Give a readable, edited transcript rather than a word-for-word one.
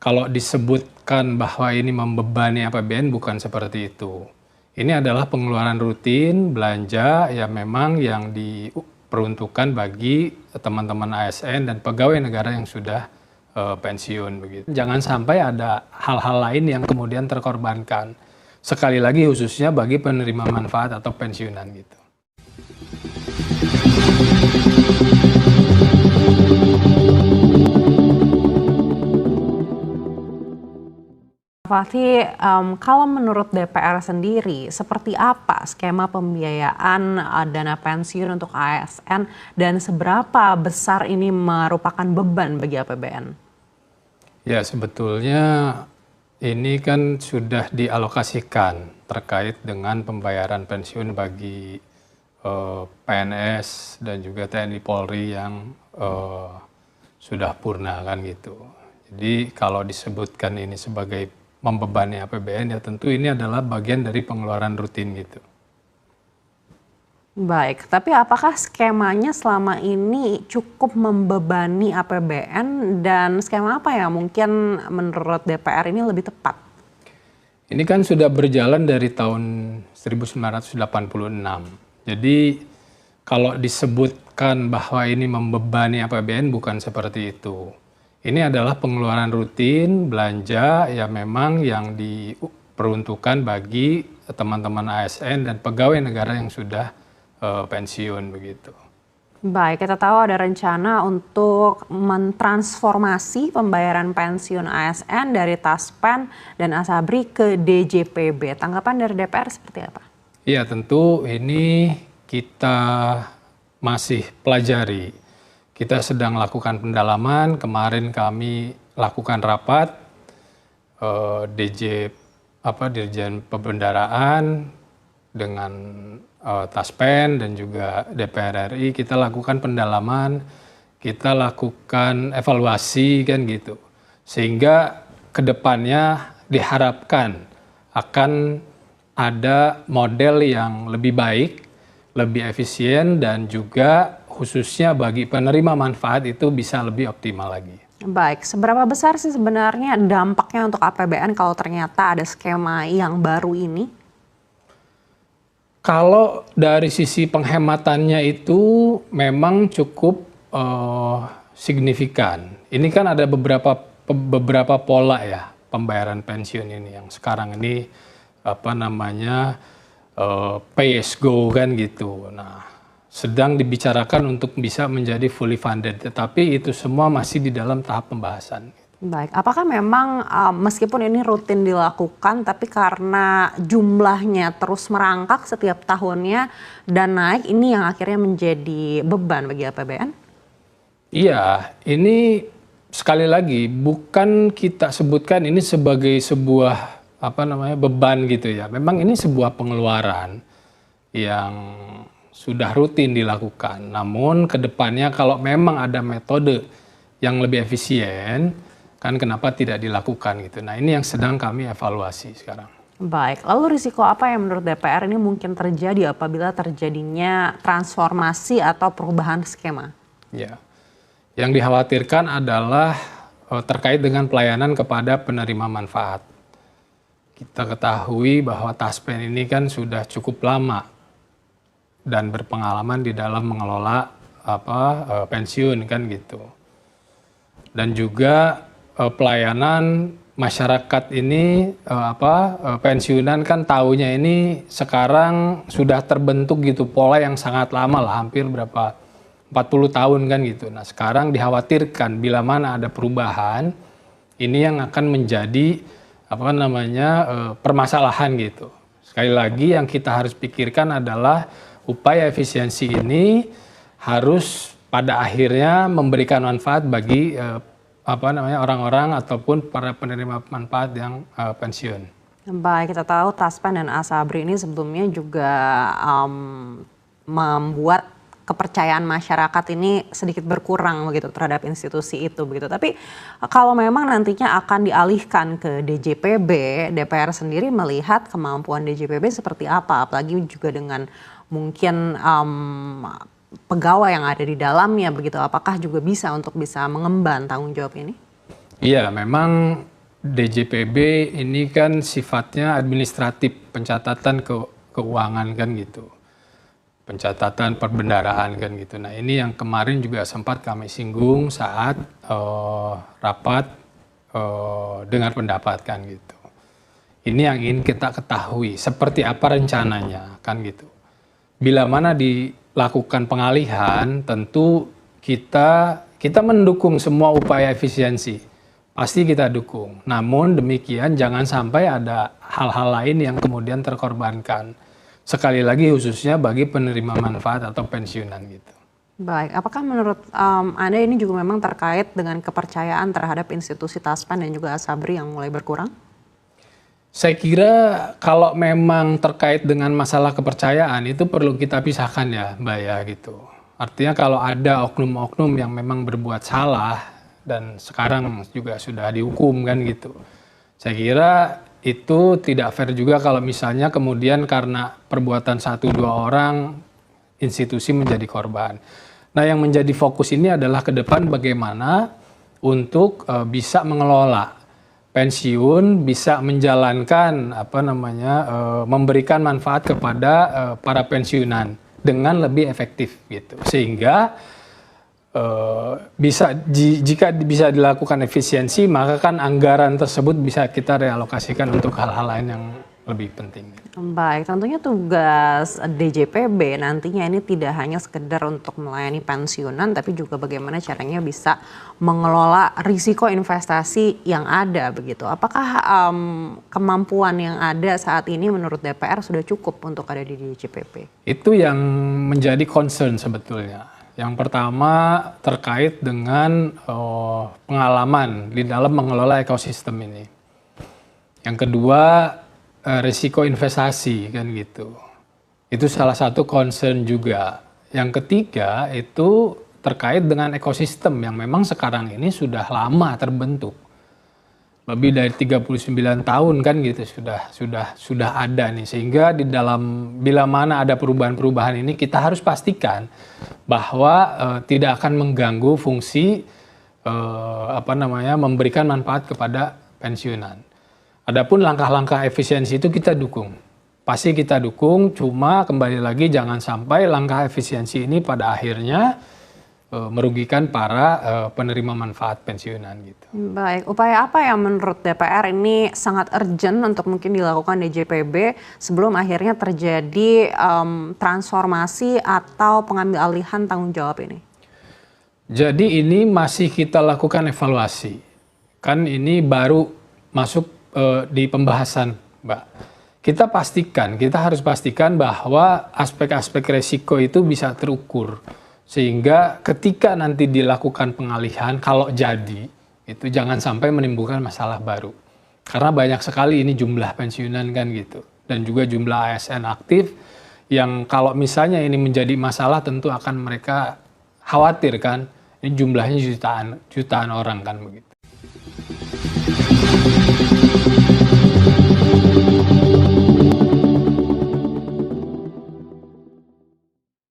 kalau disebutkan bahwa ini membebani APBN bukan seperti itu. Ini adalah pengeluaran rutin belanja yang memang yang diperuntukkan bagi teman-teman ASN dan pegawai negara yang sudah pensiun begitu. Jangan sampai ada hal-hal lain yang kemudian terkorbankan. Sekali lagi khususnya bagi penerima manfaat atau pensiunan gitu. Fatih, kalau menurut DPR sendiri, seperti apa skema pembiayaan dana pensiun untuk ASN dan seberapa besar ini merupakan beban bagi APBN? Ya, sebetulnya ini kan sudah dialokasikan terkait dengan pembayaran pensiun bagi PNS dan juga TNI Polri yang sudah purna kan gitu. Jadi kalau disebutkan ini sebagai membebani APBN ya tentu ini adalah bagian dari pengeluaran rutin gitu. Baik, tapi apakah skemanya selama ini cukup membebani APBN dan skema apa ya mungkin menurut DPR ini lebih tepat? Ini kan sudah berjalan dari tahun 1986. Jadi kalau disebutkan bahwa ini membebani APBN bukan seperti itu. Ini adalah pengeluaran rutin belanja yang memang yang diperuntukkan bagi teman-teman ASN dan pegawai negara yang sudah pensiun begitu. Baik, kita tahu ada rencana untuk mentransformasi pembayaran pensiun ASN dari Taspen dan Asabri ke DJPB. Tanggapan dari DPR seperti apa? Iya, tentu ini kita masih pelajari. Kita sedang lakukan pendalaman, kemarin kami lakukan rapat Dirjen Pembendaraan dengan Taspen dan juga DPR RI, kita lakukan pendalaman, kita lakukan evaluasi kan gitu. Sehingga kedepannya diharapkan akan ada model yang lebih baik, lebih efisien dan juga khususnya bagi penerima manfaat itu bisa lebih optimal lagi. Baik, seberapa besar sih sebenarnya dampaknya untuk APBN kalau ternyata ada skema yang baru ini? Kalau dari sisi penghematannya itu memang cukup signifikan. Ini kan ada beberapa pola ya pembayaran pensiun ini yang sekarang ini pay as go kan gitu. Nah, sedang dibicarakan untuk bisa menjadi fully funded, tetapi itu semua masih di dalam tahap pembahasan. Baik, apakah memang meskipun ini rutin dilakukan, tapi karena jumlahnya terus merangkak setiap tahunnya dan naik, ini yang akhirnya menjadi beban bagi APBN? Iya, ini sekali lagi bukan kita sebutkan ini sebagai sebuah beban gitu ya. Memang ini sebuah pengeluaran yang sudah rutin dilakukan. Namun kedepannya kalau memang ada metode yang lebih efisien, kan kenapa tidak dilakukan gitu. Nah, ini yang sedang kami evaluasi sekarang. Baik, lalu risiko apa yang menurut DPR ini mungkin terjadi apabila terjadinya transformasi atau perubahan skema? Ya, yang dikhawatirkan adalah terkait dengan pelayanan kepada penerima manfaat. Kita ketahui bahwa Taspen ini kan sudah cukup lama dan berpengalaman di dalam mengelola pensiun kan gitu. Dan juga pelayanan masyarakat ini pensiunan kan taunya ini sekarang sudah terbentuk gitu pola yang sangat lama lah, hampir 40 tahun kan gitu. Nah, sekarang dikhawatirkan bila mana ada perubahan ini yang akan menjadi permasalahan gitu. Sekali lagi yang kita harus pikirkan adalah upaya efisiensi ini harus pada akhirnya memberikan manfaat bagi orang-orang ataupun para penerima manfaat yang pensiun. Baik, kita tahu Taspen dan Asabri ini sebelumnya juga membuat kepercayaan masyarakat ini sedikit berkurang begitu terhadap institusi itu begitu. Tapi kalau memang nantinya akan dialihkan ke DJPB, DPR sendiri melihat kemampuan DJPB seperti apa, apalagi juga dengan mungkin pegawai yang ada di dalamnya begitu. Apakah juga bisa mengemban tanggung jawab ini? Iya, memang DJPB ini kan sifatnya administratif, pencatatan keuangan kan gitu. Pencatatan perbendaharaan kan gitu. Nah ini yang kemarin juga sempat kami singgung saat rapat dengar pendapat kan gitu. Ini yang ingin kita ketahui, seperti apa rencananya kan gitu. Bila mana dilakukan pengalihan, tentu kita mendukung semua upaya efisiensi, pasti kita dukung. Namun demikian jangan sampai ada hal-hal lain yang kemudian terkorbankan. Sekali lagi khususnya bagi penerima manfaat atau pensiunan gitu. Baik, apakah menurut Anda ini juga memang terkait dengan kepercayaan terhadap institusi Taspen dan juga Asabri yang mulai berkurang? Saya kira kalau memang terkait dengan masalah kepercayaan itu perlu kita pisahkan ya Mbak ya gitu. Artinya kalau ada oknum-oknum yang memang berbuat salah dan sekarang juga sudah dihukum kan gitu. Saya kira itu tidak fair juga kalau misalnya kemudian karena perbuatan 1-2 orang institusi menjadi korban. Nah yang menjadi fokus ini adalah ke depan bagaimana untuk bisa mengelola pensiun, bisa menjalankan memberikan manfaat kepada para pensiunan dengan lebih efektif gitu. Sehingga jika bisa dilakukan efisiensi, maka kan anggaran tersebut bisa kita realokasikan untuk hal-hal lain yang lebih penting. Baik, tentunya tugas DJPB nantinya ini tidak hanya sekedar untuk melayani pensiunan, tapi juga bagaimana caranya bisa mengelola risiko investasi yang ada begitu. Apakah kemampuan yang ada saat ini menurut DPR sudah cukup untuk ada di DJPB? Itu yang menjadi concern sebetulnya. Yang pertama terkait dengan pengalaman di dalam mengelola ekosistem ini. Yang kedua risiko investasi kan gitu. Itu salah satu concern juga. Yang ketiga itu terkait dengan ekosistem yang memang sekarang ini sudah lama terbentuk. Lebih dari 39 tahun kan gitu sudah ada nih, sehingga di dalam bila mana ada perubahan-perubahan ini kita harus pastikan bahwa tidak akan mengganggu fungsi memberikan manfaat kepada pensiunan. Adapun langkah-langkah efisiensi itu kita dukung. Pasti kita dukung, cuma kembali lagi jangan sampai langkah efisiensi ini pada akhirnya merugikan para penerima manfaat pensiunan gitu. Baik, upaya apa yang menurut DPR ini sangat urgent untuk mungkin dilakukan DJPB sebelum akhirnya terjadi transformasi atau pengambil alihan tanggung jawab ini? Jadi ini masih kita lakukan evaluasi. Kan ini baru masuk di pembahasan, Mbak. Kita harus pastikan bahwa aspek-aspek resiko itu bisa terukur. Sehingga ketika nanti dilakukan pengalihan, kalau jadi, itu jangan sampai menimbulkan masalah baru. Karena banyak sekali ini jumlah pensiunan kan gitu. Dan juga jumlah ASN aktif yang kalau misalnya ini menjadi masalah tentu akan mereka khawatir kan. Ini jumlahnya jutaan orang kan begitu.